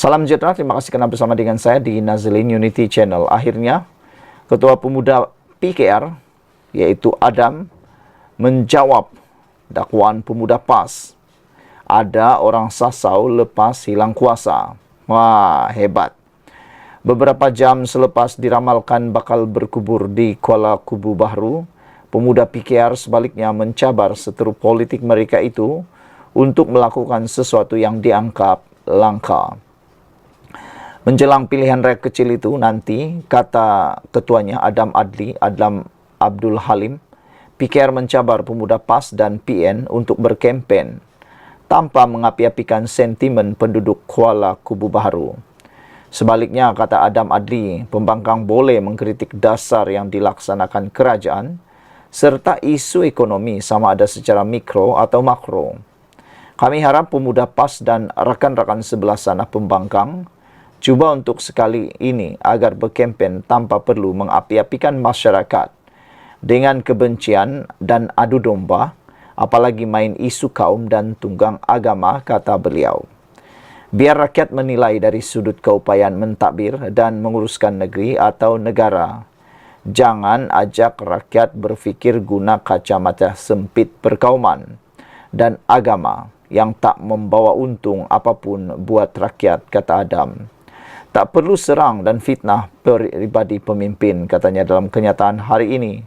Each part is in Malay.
Salam sejahtera, terima kasih kerana bersama dengan saya di Nazlin Unity Channel. Akhirnya, Ketua Pemuda PKR, yaitu Adam, menjawab dakwaan Pemuda PAS. Ada orang sasau lepas hilang kuasa. Wah, hebat. Beberapa jam selepas diramalkan bakal berkubur di Kuala Kubu Bahru, Pemuda PKR sebaliknya mencabar seteru politik mereka itu untuk melakukan sesuatu yang dianggap langka. Menjelang pilihan raya kecil itu nanti, kata ketuanya Adam Abdul Halim, PKR mencabar Pemuda PAS dan PN untuk berkempen tanpa mengapi-apikan sentimen penduduk Kuala Kubu Bahru. Sebaliknya, kata Adam Adli, pembangkang boleh mengkritik dasar yang dilaksanakan kerajaan serta isu ekonomi sama ada secara mikro atau makro. Kami harap Pemuda PAS dan rakan-rakan sebelah sana pembangkang cuba untuk sekali ini agar berkempen tanpa perlu mengapi-apikan masyarakat dengan kebencian dan adu domba, apalagi main isu kaum dan tunggang agama, kata beliau. Biar rakyat menilai dari sudut keupayaan mentadbir dan menguruskan negeri atau negara. Jangan ajak rakyat berfikir guna kacamata sempit perkauman dan agama yang tak membawa untung apapun buat rakyat, kata Adam. Tak perlu serang dan fitnah peribadi pemimpin, katanya dalam kenyataan hari ini.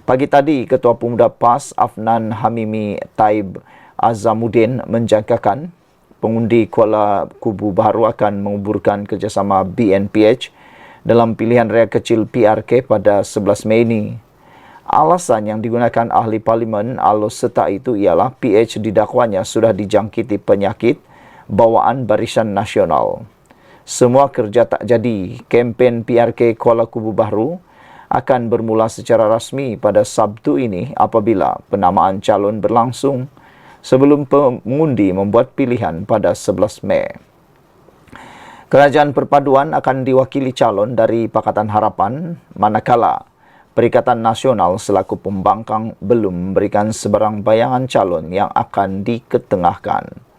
Pagi tadi, Ketua Pemuda PAS Afnan Hamimi Taib Azamuddin menjangkakan pengundi Kuala Kubu Bahru akan menguburkan kerjasama BNPH dalam pilihan raya kecil PRK pada 11 Mei ini. Alasan yang digunakan ahli parlimen Alus Seta itu ialah PH didakwanya sudah dijangkiti penyakit bawaan Barisan Nasional. Semua kerja tak jadi. Kempen PRK Kuala Kubu Bahru akan bermula secara rasmi pada Sabtu ini apabila penamaan calon berlangsung sebelum pengundi membuat pilihan pada 11 Mei. Kerajaan perpaduan akan diwakili calon dari Pakatan Harapan, manakala Perikatan Nasional selaku pembangkang belum memberikan sebarang bayangan calon yang akan diketengahkan.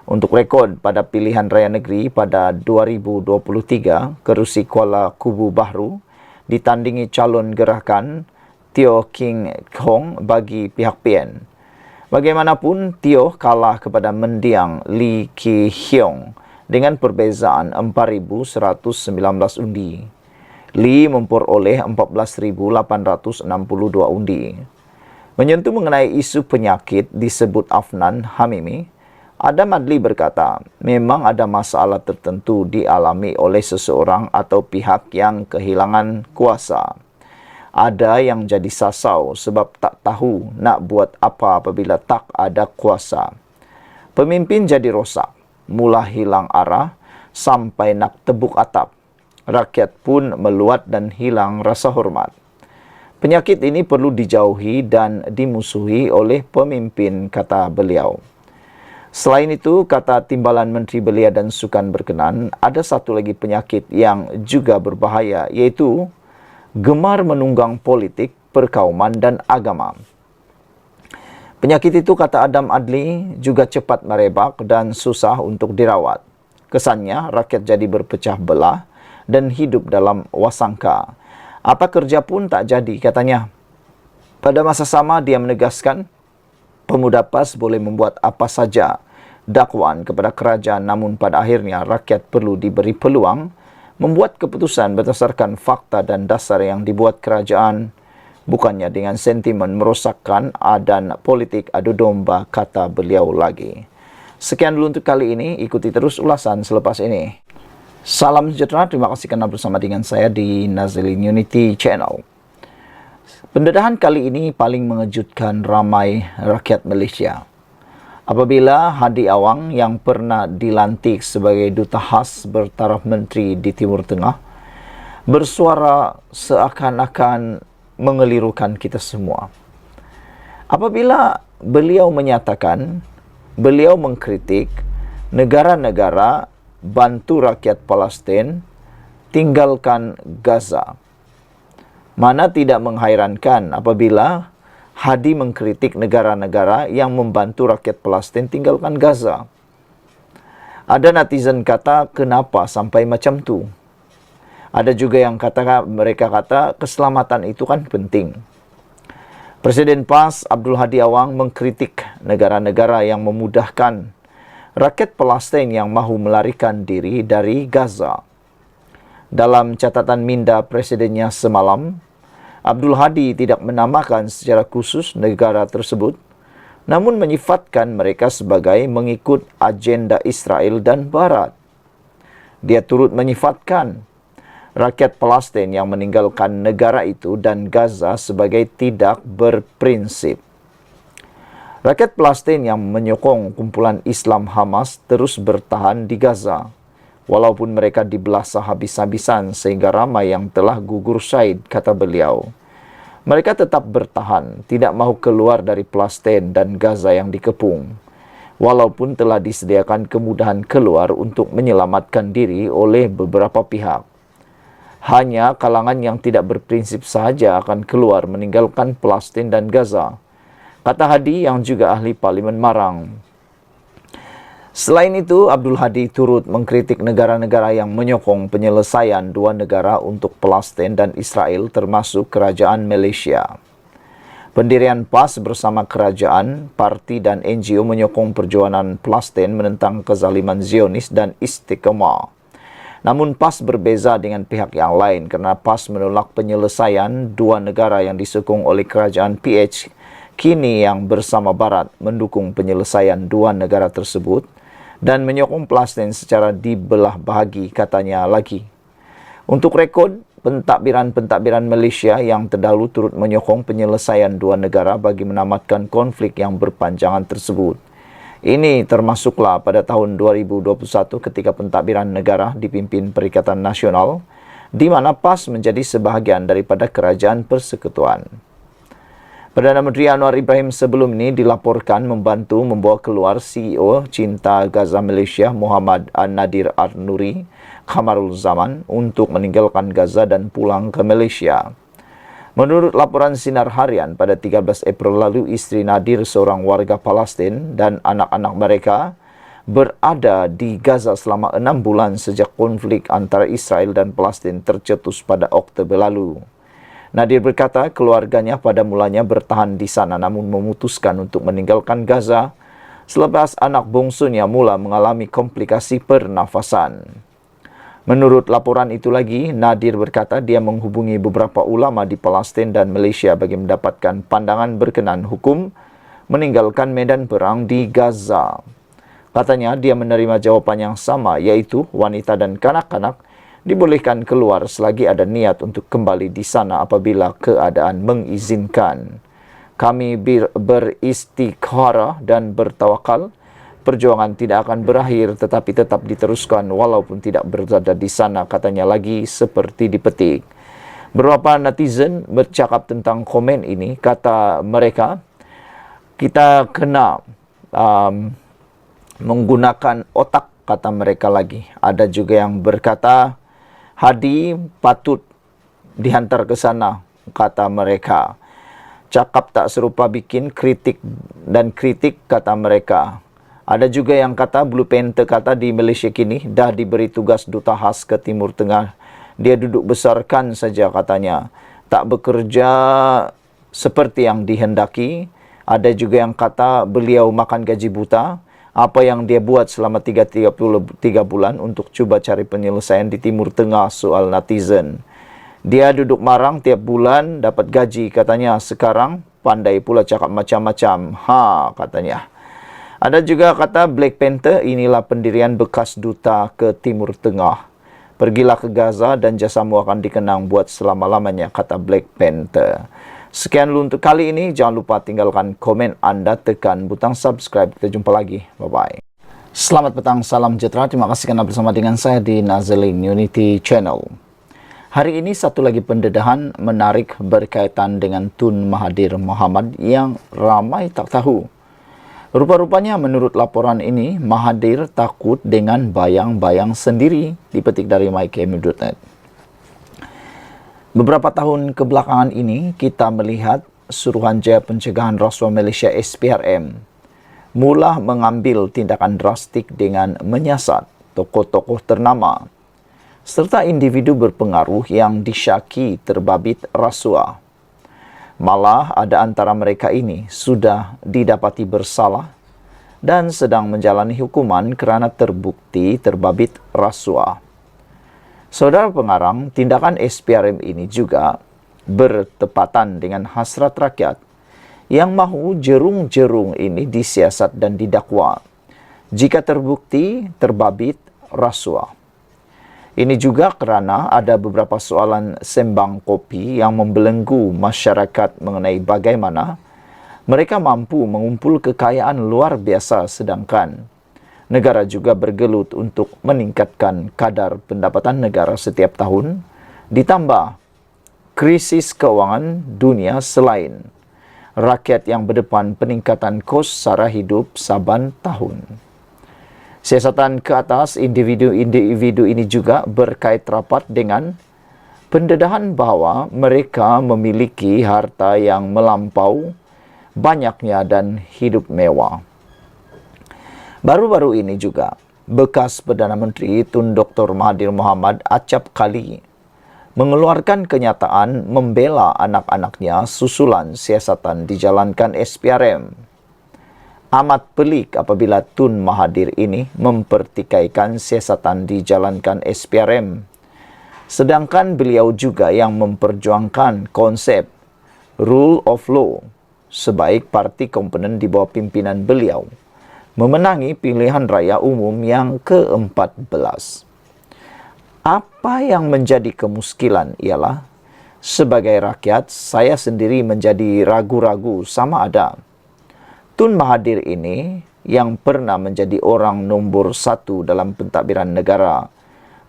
Untuk rekod, pada pilihan raya negeri pada 2023, kerusi Kuala Kubu Bahru ditandingi calon gerakan Teo King Hong bagi pihak PN. Bagaimanapun, Teo kalah kepada mendiang Lee Ki Hyong dengan perbezaan 4.119 undi. Lee memperoleh 14.862 undi. Menyentuh mengenai isu penyakit disebut Afnan Hamimi, Adam Adli berkata, memang ada masalah tertentu dialami oleh seseorang atau pihak yang kehilangan kuasa. Ada yang jadi sasau sebab tak tahu nak buat apa apabila tak ada kuasa. Pemimpin jadi rosak, mula hilang arah sampai nak tebuk atap. Rakyat pun meluat dan hilang rasa hormat. Penyakit ini perlu dijauhi dan dimusuhi oleh pemimpin, kata beliau. Selain itu, kata Timbalan Menteri Belia dan Sukan berkenan, ada satu lagi penyakit yang juga berbahaya, iaitu gemar menunggang politik, perkauman dan agama. Penyakit itu, kata Adam Adli, juga cepat merebak dan susah untuk dirawat. Kesannya, rakyat jadi berpecah belah dan hidup dalam wasangka. Apa kerja pun tak jadi, katanya. Pada masa sama, dia menegaskan, Pemuda PAS boleh membuat apa saja dakwaan kepada kerajaan, namun pada akhirnya rakyat perlu diberi peluang membuat keputusan berdasarkan fakta dan dasar yang dibuat kerajaan, bukannya dengan sentimen merosakkan dan politik adu domba, kata beliau lagi. Sekian dulu untuk kali ini, ikuti terus ulasan selepas ini. Salam sejahtera, terima kasih kerana bersama dengan saya di Nazlin Unity Channel. Pendedahan kali ini paling mengejutkan ramai rakyat Malaysia. Apabila Hadi Awang yang pernah dilantik sebagai duta khas bertaraf menteri di Timur Tengah bersuara seakan-akan mengelirukan kita semua. Apabila beliau menyatakan, beliau mengkritik negara-negara bantu rakyat Palestin tinggalkan Gaza. Mana tidak menghairankan apabila Hadi mengkritik negara-negara yang membantu rakyat Palestin tinggalkan Gaza. Ada netizen kata, kenapa sampai macam tu? Ada juga yang mereka kata keselamatan itu kan penting. Presiden PAS Abdul Hadi Awang mengkritik negara-negara yang memudahkan rakyat Palestin yang mahu melarikan diri dari Gaza. Dalam catatan minda presidennya semalam, Abdul Hadi tidak menamakan secara khusus negara tersebut, namun menyifatkan mereka sebagai mengikut agenda Israel dan Barat. Dia turut menyifatkan rakyat Palestin yang meninggalkan negara itu dan Gaza sebagai tidak berprinsip. Rakyat Palestin yang menyokong kumpulan Islam Hamas terus bertahan di Gaza, walaupun mereka dibelah sehabis-habisan sehingga ramai yang telah gugur syahid, kata beliau. Mereka tetap bertahan, tidak mahu keluar dari Palestin dan Gaza yang dikepung, walaupun telah disediakan kemudahan keluar untuk menyelamatkan diri oleh beberapa pihak. Hanya kalangan yang tidak berprinsip sahaja akan keluar meninggalkan Palestin dan Gaza, kata Hadi yang juga ahli Parlimen Marang. Selain itu, Abdul Hadi turut mengkritik negara-negara yang menyokong penyelesaian dua negara untuk Palestin dan Israel, termasuk Kerajaan Malaysia. Pendirian PAS bersama kerajaan, parti dan NGO menyokong perjuangan Palestin menentang kezaliman Zionis dan Istiqomah. Namun PAS berbeza dengan pihak yang lain kerana PAS menolak penyelesaian dua negara yang disokong oleh kerajaan PH, kini yang bersama Barat mendukung penyelesaian dua negara tersebut dan menyokong Palestin secara dibelah bahagi, katanya lagi. Untuk rekod, pentadbiran-pentadbiran Malaysia yang terdahulu turut menyokong penyelesaian dua negara bagi menamatkan konflik yang berpanjangan tersebut. Ini termasuklah pada tahun 2021 ketika pentadbiran negara dipimpin Perikatan Nasional, di mana PAS menjadi sebahagian daripada Kerajaan Persekutuan. Perdana Menteri Anwar Ibrahim sebelum ini dilaporkan membantu membawa keluar CEO Cinta Gaza Malaysia Muhammad An-Nadir Ar-Nuri Kamarul Zaman untuk meninggalkan Gaza dan pulang ke Malaysia. Menurut laporan Sinar Harian, pada 13 April lalu, isteri Nadir, seorang warga Palestin, dan anak-anak mereka berada di Gaza selama 6 bulan sejak konflik antara Israel dan Palestin tercetus pada Oktober lalu. Nadir berkata keluarganya pada mulanya bertahan di sana namun memutuskan untuk meninggalkan Gaza selepas anak bongsunya mula mengalami komplikasi pernafasan. Menurut laporan itu lagi, Nadir berkata dia menghubungi beberapa ulama di Palestin dan Malaysia bagi mendapatkan pandangan berkenan hukum meninggalkan medan perang di Gaza. Katanya dia menerima jawapan yang sama, iaitu wanita dan kanak-kanak dibolehkan keluar selagi ada niat untuk kembali di sana apabila keadaan mengizinkan. Kami beristikharah dan bertawakal. Perjuangan tidak akan berakhir tetapi tetap diteruskan walaupun tidak berada di sana, katanya lagi seperti dipetik. Beberapa netizen bercakap tentang komen ini, kata mereka, kita kena menggunakan otak, kata mereka lagi. Ada juga yang berkata, Hadi patut dihantar ke sana, kata mereka. Cakap tak serupa bikin kritik dan kritik, kata mereka. Ada juga yang kata Blue Panther kata di Malaysia kini dah diberi tugas duta khas ke Timur Tengah. Dia duduk besarkan saja, katanya. Tak bekerja seperti yang dihendaki. Ada juga yang kata beliau makan gaji buta. Apa yang dia buat selama 33 bulan untuk cuba cari penyelesaian di Timur Tengah, soal netizen. Dia duduk marang tiap bulan dapat gaji, katanya. Sekarang pandai pula cakap macam-macam. Katanya. Ada juga kata Black Panther, inilah pendirian bekas duta ke Timur Tengah. Pergilah ke Gaza dan jasamu akan dikenang buat selama-lamanya, kata Black Panther. Sekian dulu untuk kali ini. Jangan lupa tinggalkan komen anda, tekan butang subscribe. Kita jumpa lagi. Bye-bye. Selamat petang, salam sejahtera. Terima kasih kerana bersama dengan saya di Nazalin Unity Channel. Hari ini satu lagi pendedahan menarik berkaitan dengan Tun Mahathir Mohamad yang ramai tak tahu. Rupa-rupanya menurut laporan ini, Mahathir takut dengan bayang-bayang sendiri, dipetik dari myKM.net. Beberapa tahun kebelakangan ini, kita melihat Suruhanjaya Pencegahan Rasuah Malaysia SPRM mula mengambil tindakan drastik dengan menyasar tokoh-tokoh ternama serta individu berpengaruh yang disyaki terbabit rasuah. Malah ada antara mereka ini sudah didapati bersalah dan sedang menjalani hukuman kerana terbukti terbabit rasuah. Saudara pengarang, tindakan SPRM ini juga bertepatan dengan hasrat rakyat yang mahu jerung-jerung ini disiasat dan didakwa jika terbukti terbabit rasuah. Ini juga kerana ada beberapa soalan sembang kopi yang membelenggu masyarakat mengenai bagaimana mereka mampu mengumpul kekayaan luar biasa sedangkan negara juga bergelut untuk meningkatkan kadar pendapatan negara setiap tahun, ditambah krisis keuangan dunia selain rakyat yang berdepan peningkatan kos sara hidup saban tahun. Siasatan ke atas individu-individu ini juga berkait rapat dengan pendedahan bahawa mereka memiliki harta yang melampau banyaknya dan hidup mewah. Baru-baru ini juga, bekas Perdana Menteri Tun Dr. Mahathir Mohamad acap kali mengeluarkan kenyataan membela anak-anaknya susulan siasatan dijalankan SPRM. Amat pelik apabila Tun Mahathir ini mempertikaikan siasatan dijalankan SPRM. Sedangkan beliau juga yang memperjuangkan konsep rule of law sebaik parti komponen di bawah pimpinan beliau memenangi pilihan raya umum yang ke-14. Apa yang menjadi kemuskilan ialah, sebagai rakyat, saya sendiri menjadi ragu-ragu sama ada Tun Mahathir ini yang pernah menjadi orang nombor 1 dalam pentadbiran negara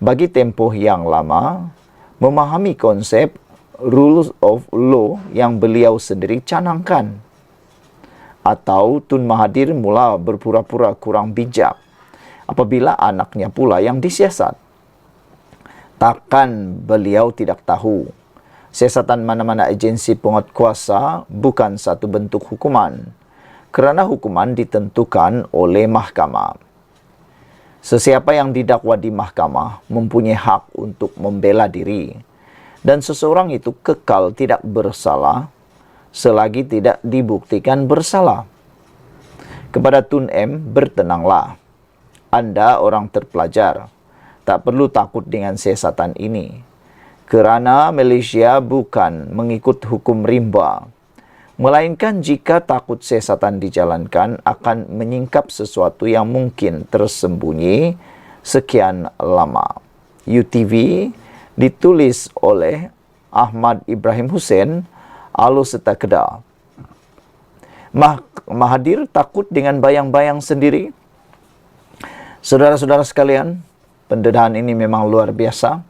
bagi tempoh yang lama, memahami konsep rules of law yang beliau sendiri canangkan. Atau Tun Mahathir mula berpura-pura kurang bijak apabila anaknya pula yang disiasat. Takkan beliau tidak tahu siasatan mana-mana agensi penguatkuasa bukan satu bentuk hukuman kerana hukuman ditentukan oleh mahkamah. Sesiapa yang didakwa di mahkamah mempunyai hak untuk membela diri dan seseorang itu kekal tidak bersalah selagi tidak dibuktikan bersalah. Kepada Tun M, bertenanglah. Anda orang terpelajar. Tak perlu takut dengan siasatan ini. Kerana Malaysia bukan mengikut hukum rimba. Melainkan jika takut siasatan dijalankan akan menyingkap sesuatu yang mungkin tersembunyi sekian lama. UTV ditulis oleh Ahmad Ibrahim Hussein, Alor Serta Kedah. Mahathir takut dengan bayang-bayang sendiri. Saudara-saudara sekalian, pendedahan ini memang luar biasa.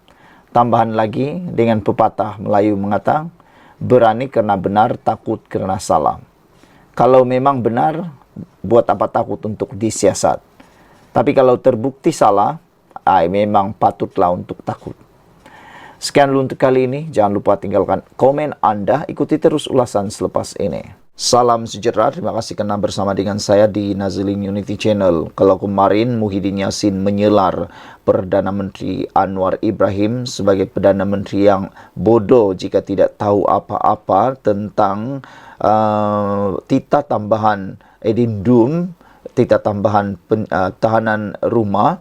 Tambahan lagi dengan pepatah Melayu mengatakan, berani kerana benar, takut kerana salah. Kalau memang benar, buat apa takut untuk disiasat. Tapi kalau terbukti salah, memang patutlah untuk takut. Sekian dulu untuk kali ini. Jangan lupa tinggalkan komen Anda. Ikuti terus ulasan selepas ini. Salam sejahtera, terima kasih kerana bersama dengan saya di Nazilin Unity Channel. Kalau kemarin Muhyiddin Yassin menyelar Perdana Menteri Anwar Ibrahim sebagai Perdana Menteri yang bodoh jika tidak tahu apa-apa tentang titah tambahan edindum, titah tambahan tahanan rumah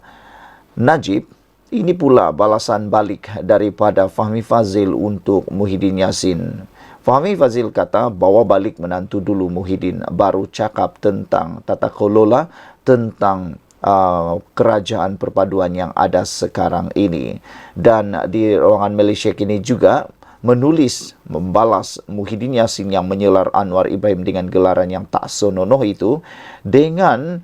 Najib, ini pula balasan balik daripada Fahmi Fadzil untuk Muhyiddin Yassin. Fahmi Fadzil kata bawa balik menantu dulu Muhyiddin, baru cakap tentang tata kelola, tentang kerajaan perpaduan yang ada sekarang ini. Dan di ruangan Malaysia kini juga menulis, membalas Muhyiddin Yassin yang menyelar Anwar Ibrahim dengan gelaran yang tak senonoh itu dengan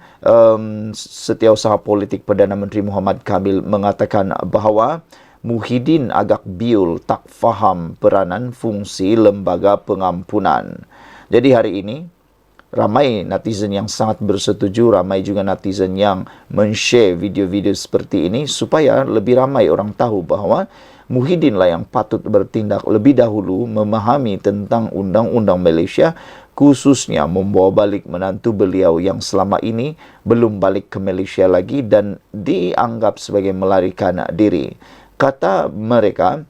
Setiausaha Politik Perdana Menteri Muhammad Kamil mengatakan bahawa Muhyiddin agak biul, tak faham peranan fungsi lembaga pengampunan. Jadi hari ini, ramai netizen yang sangat bersetuju, ramai juga netizen yang men-share video-video seperti ini supaya lebih ramai orang tahu bahawa Muhyiddin lah yang patut bertindak lebih dahulu memahami tentang undang-undang Malaysia, khususnya membawa balik menantu beliau yang selama ini belum balik ke Malaysia lagi dan dianggap sebagai melarikan diri. Kata mereka,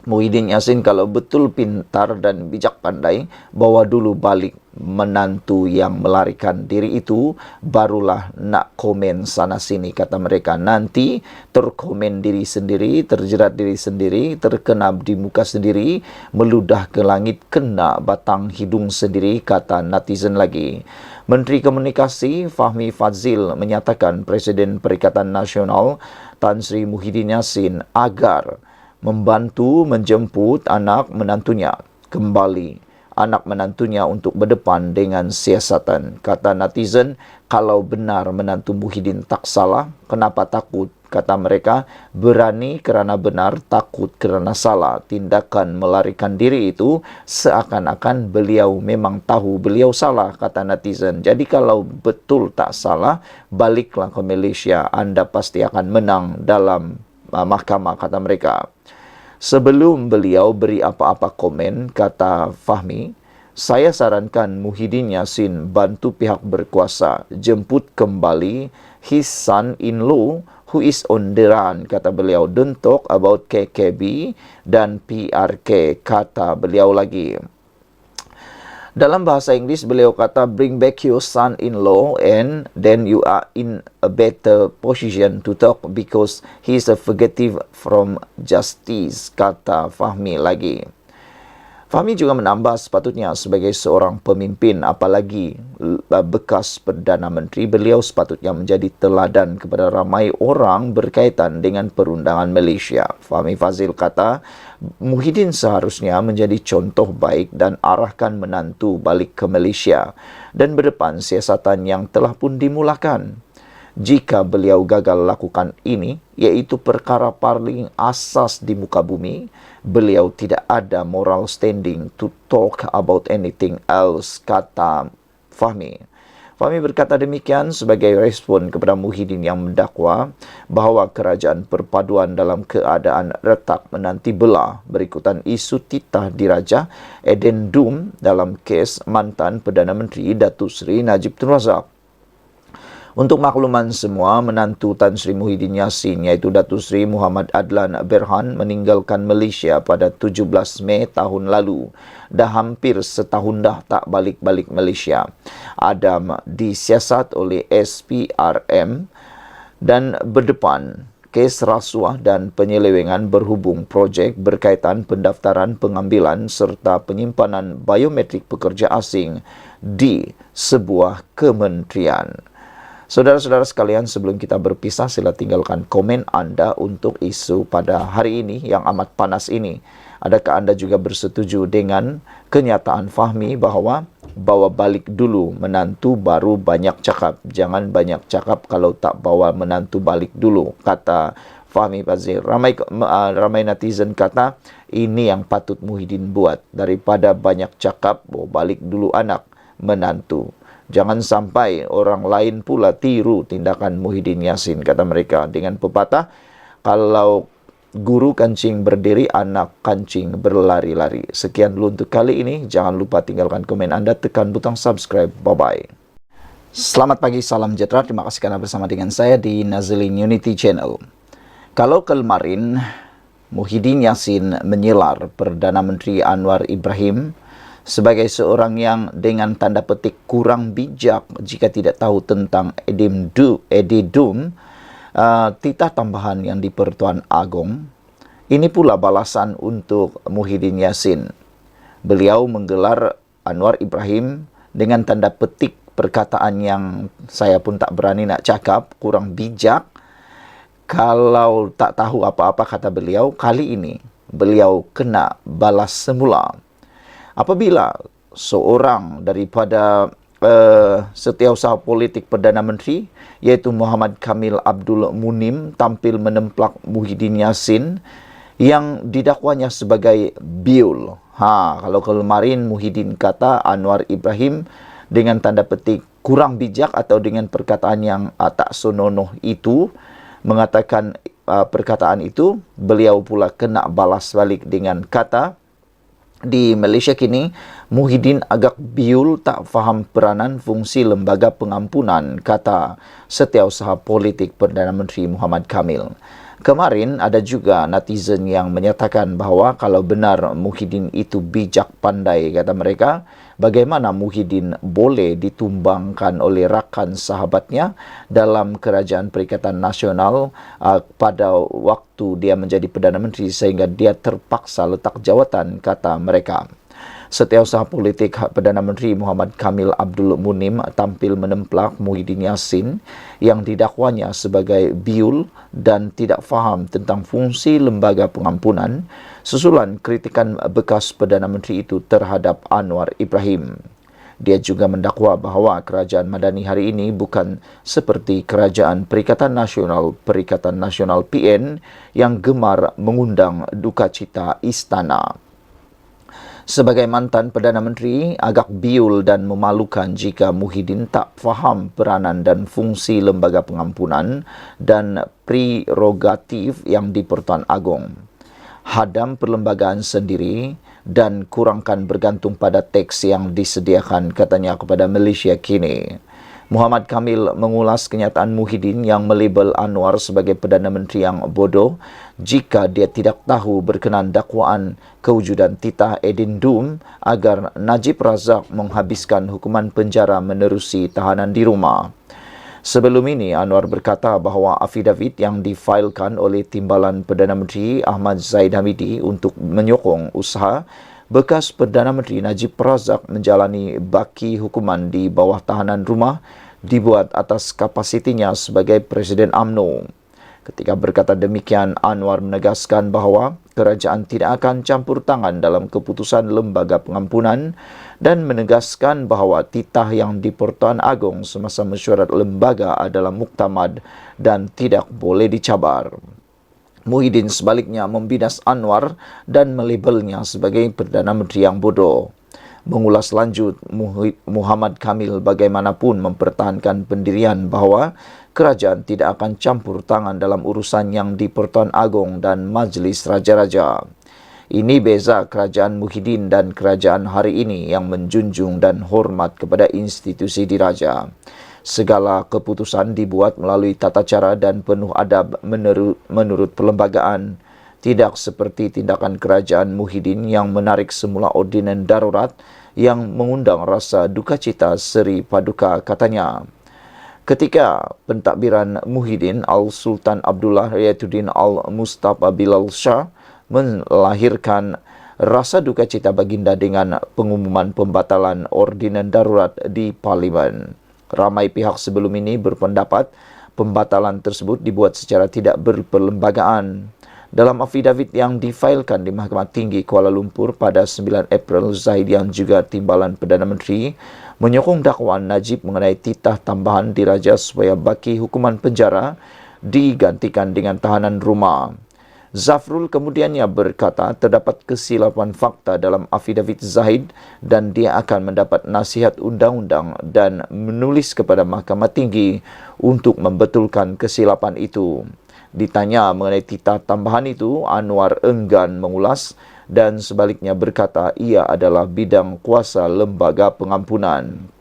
Muhyiddin Yassin kalau betul pintar dan bijak pandai, bawa dulu balik menantu yang melarikan diri itu, barulah nak komen sana sini. Kata mereka, nanti terkomen diri sendiri, terjerat diri sendiri, terkena di muka sendiri, meludah ke langit, kena batang hidung sendiri, kata netizen lagi. Menteri Komunikasi Fahmi Fadzil menyatakan Presiden Perikatan Nasional Tan Sri Muhyiddin Yassin agar membantu menjemput anak menantunya kembali, anak menantunya untuk berdepan dengan siasatan. Kata netizen, kalau benar menantu Muhyiddin tak salah, kenapa takut? Kata mereka, berani kerana benar, takut kerana salah. Tindakan melarikan diri itu seakan-akan beliau memang tahu beliau salah, kata netizen. Jadi kalau betul tak salah, baliklah ke Malaysia, anda pasti akan menang dalam mahkamah, kata mereka. Sebelum beliau beri apa-apa komen, kata Fahmi, saya sarankan Muhyiddin Yassin bantu pihak berkuasa jemput kembali his son-in-law who is on the run, kata beliau. Don't talk about KKB dan PRK, kata beliau lagi. Dalam bahasa Inggeris, beliau kata, bring back your son-in-law and then you are in a better position to talk because he is a fugitive from justice, kata Fahmi lagi. Fahmi juga menambah sepatutnya sebagai seorang pemimpin, apalagi bekas Perdana Menteri, beliau sepatutnya menjadi teladan kepada ramai orang berkaitan dengan perundangan Malaysia. Fahmi Fadzil kata, Muhyiddin seharusnya menjadi contoh baik dan arahkan menantu balik ke Malaysia dan berdepan siasatan yang telah pun dimulakan. Jika beliau gagal lakukan ini, iaitu perkara paling asas di muka bumi, beliau tidak ada moral standing to talk about anything else, kata Fahmi. Fahmi berkata demikian sebagai respon kepada Muhyiddin yang mendakwa bahawa kerajaan perpaduan dalam keadaan retak menanti belah berikutan isu titah diraja addendum dalam kes mantan Perdana Menteri Datuk Seri Najib Tun Razak. Untuk makluman semua, menantu Tan Sri Muhyiddin Yassin iaitu Datuk Seri Muhammad Adlan Berhan meninggalkan Malaysia pada 17 Mei tahun lalu. Dah hampir setahun dah tak balik-balik Malaysia. Adam disiasat oleh SPRM dan berdepan kes rasuah dan penyelewengan berhubung projek berkaitan pendaftaran pengambilan serta penyimpanan biometrik pekerja asing di sebuah kementerian. Saudara-saudara sekalian, sebelum kita berpisah, sila tinggalkan komen anda untuk isu pada hari ini yang amat panas ini. Adakah anda juga bersetuju dengan kenyataan Fahmi bahawa bawa balik dulu menantu baru banyak cakap? Jangan banyak cakap kalau tak bawa menantu balik dulu, kata Fahmi Fadzil. Ramai netizen kata ini yang patut Muhyiddin buat, daripada banyak cakap, bawa balik dulu anak menantu. Jangan sampai orang lain pula tiru tindakan Muhyiddin Yassin, kata mereka. Dengan pepatah, kalau guru kancing berdiri, anak kancing berlari-lari. Sekian dulu untuk kali ini. Jangan lupa tinggalkan komen anda, tekan butang subscribe. Bye-bye. Selamat pagi, salam sejahtera. Terima kasih kerana bersama dengan saya di Nazilin Unity Channel. Kalau kemarin Muhyiddin Yassin menyelar Perdana Menteri Anwar Ibrahim sebagai seorang yang dengan tanda petik kurang bijak jika tidak tahu tentang addendum titah tambahan yang di Pertuan Agong. Ini pula balasan untuk Muhyiddin Yassin. Beliau menggelar Anwar Ibrahim dengan tanda petik perkataan yang saya pun tak berani nak cakap, kurang bijak. Kalau tak tahu apa-apa, kata beliau, kali ini beliau kena balas semula. Apabila seorang daripada setiausaha politik Perdana Menteri, iaitu Muhammad Kamil Abdul Munim, tampil menemplak Muhyiddin Yassin yang didakwanya sebagai biul. Kalau kemarin Muhyiddin kata Anwar Ibrahim dengan tanda petik kurang bijak atau dengan perkataan yang tak senonoh itu, mengatakan perkataan itu, beliau pula kena balas balik dengan kata Di Malaysia kini, Muhyiddin agak biul tak faham peranan fungsi lembaga pengampunan, kata Setiausaha Politik Perdana Menteri Muhammad Kamil. Kemarin ada juga netizen yang menyatakan bahawa kalau benar Muhyiddin itu bijak pandai, kata mereka, bagaimana Muhyiddin boleh ditumbangkan oleh rakan sahabatnya dalam Kerajaan Perikatan Nasional pada waktu dia menjadi Perdana Menteri sehingga dia terpaksa letak jawatan, kata mereka. Setiausaha Politik Perdana Menteri Muhammad Kamil Abdul Munim tampil menempelak Muhyiddin Yassin yang didakwanya sebagai biul dan tidak faham tentang fungsi lembaga pengampunan susulan kritikan bekas Perdana Menteri itu terhadap Anwar Ibrahim. Dia juga mendakwa bahawa Kerajaan Madani hari ini bukan seperti Kerajaan Perikatan Nasional PN yang gemar mengundang duka cita istana. Sebagai mantan Perdana Menteri, agak biul dan memalukan jika Muhyiddin tak faham peranan dan fungsi lembaga pengampunan dan prerogatif yang di-Pertuan Agong. Hadam perlembagaan sendiri dan kurangkan bergantung pada teks yang disediakan, katanya kepada Malaysia kini. Muhammad Kamil mengulas kenyataan Muhyiddin yang melabel Anwar sebagai Perdana Menteri yang bodoh jika dia tidak tahu berkenaan dakwaan kewujudan titah edendum agar Najib Razak menghabiskan hukuman penjara menerusi tahanan di rumah. Sebelum ini, Anwar berkata bahawa afidavit yang difailkan oleh Timbalan Perdana Menteri Ahmad Zahid Hamidi untuk menyokong usaha bekas Perdana Menteri Najib Razak menjalani baki hukuman di bawah tahanan rumah dibuat atas kapasitinya sebagai Presiden UMNO. Ketika berkata demikian, Anwar menegaskan bahawa kerajaan tidak akan campur tangan dalam keputusan lembaga pengampunan dan menegaskan bahawa titah yang di-Pertuan Agong semasa mesyuarat lembaga adalah muktamad dan tidak boleh dicabar. Muhyiddin sebaliknya membinas Anwar dan melabelnya sebagai Perdana Menteri yang bodoh. Mengulas lanjut, Muhammad Kamil bagaimanapun mempertahankan pendirian bahawa kerajaan tidak akan campur tangan dalam urusan yang di-Pertuan Agong dan Majlis Raja-Raja. Ini beza kerajaan Muhyiddin dan kerajaan hari ini yang menjunjung dan hormat kepada institusi diraja. Segala keputusan dibuat melalui tata cara dan penuh adab menurut perlembagaan. Tidak seperti tindakan kerajaan Muhyiddin yang menarik semula ordinan darurat yang mengundang rasa duka cita seri paduka, katanya. Ketika pentadbiran Muhyiddin, Al-Sultan Abdullah Riyatuddin Al-Mustafa Bilal Shah melahirkan rasa duka cita baginda dengan pengumuman pembatalan ordinan darurat di Parlimen. Ramai pihak sebelum ini berpendapat pembatalan tersebut dibuat secara tidak berperlembagaan. Dalam afidavit yang difailkan di Mahkamah Tinggi Kuala Lumpur pada 9 April, Zahid yang juga Timbalan Perdana Menteri menyokong dakwaan Najib mengenai titah tambahan diraja supaya baki hukuman penjara digantikan dengan tahanan rumah. Zafrul kemudiannya berkata terdapat kesilapan fakta dalam afidavit Zahid dan dia akan mendapat nasihat undang-undang dan menulis kepada Mahkamah Tinggi untuk membetulkan kesilapan itu. Ditanya mengenai titah tambahan itu, Anwar enggan mengulas dan sebaliknya berkata ia adalah bidang kuasa lembaga pengampunan.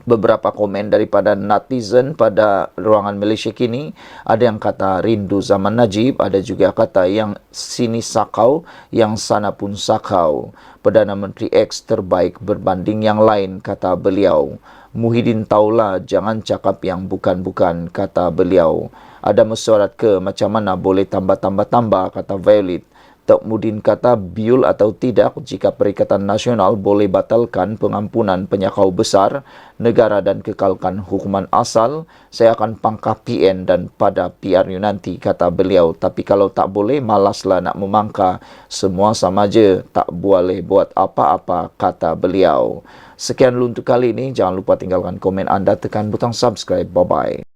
Beberapa komen daripada netizen pada ruangan Malaysia kini, ada yang kata rindu zaman Najib, ada juga kata yang sini sakau, yang sana pun sakau. Perdana Menteri X terbaik berbanding yang lain, kata beliau. Muhyiddin taulah jangan cakap yang bukan-bukan, kata beliau. Ada mesyuarat ke macam mana boleh tambah-tambah-tambah, kata Violet. Tok Mudin kata biul atau tidak jika Perikatan Nasional boleh batalkan pengampunan penyakau besar negara dan kekalkan hukuman asal, saya akan pangkah PN dan pada PR-nya nanti, kata beliau. Tapi kalau tak boleh, malaslah nak memangka, semua sama je, tak boleh buat apa-apa, kata beliau. Sekian dulu untuk kali ini, jangan lupa tinggalkan komen anda, tekan butang subscribe, bye-bye.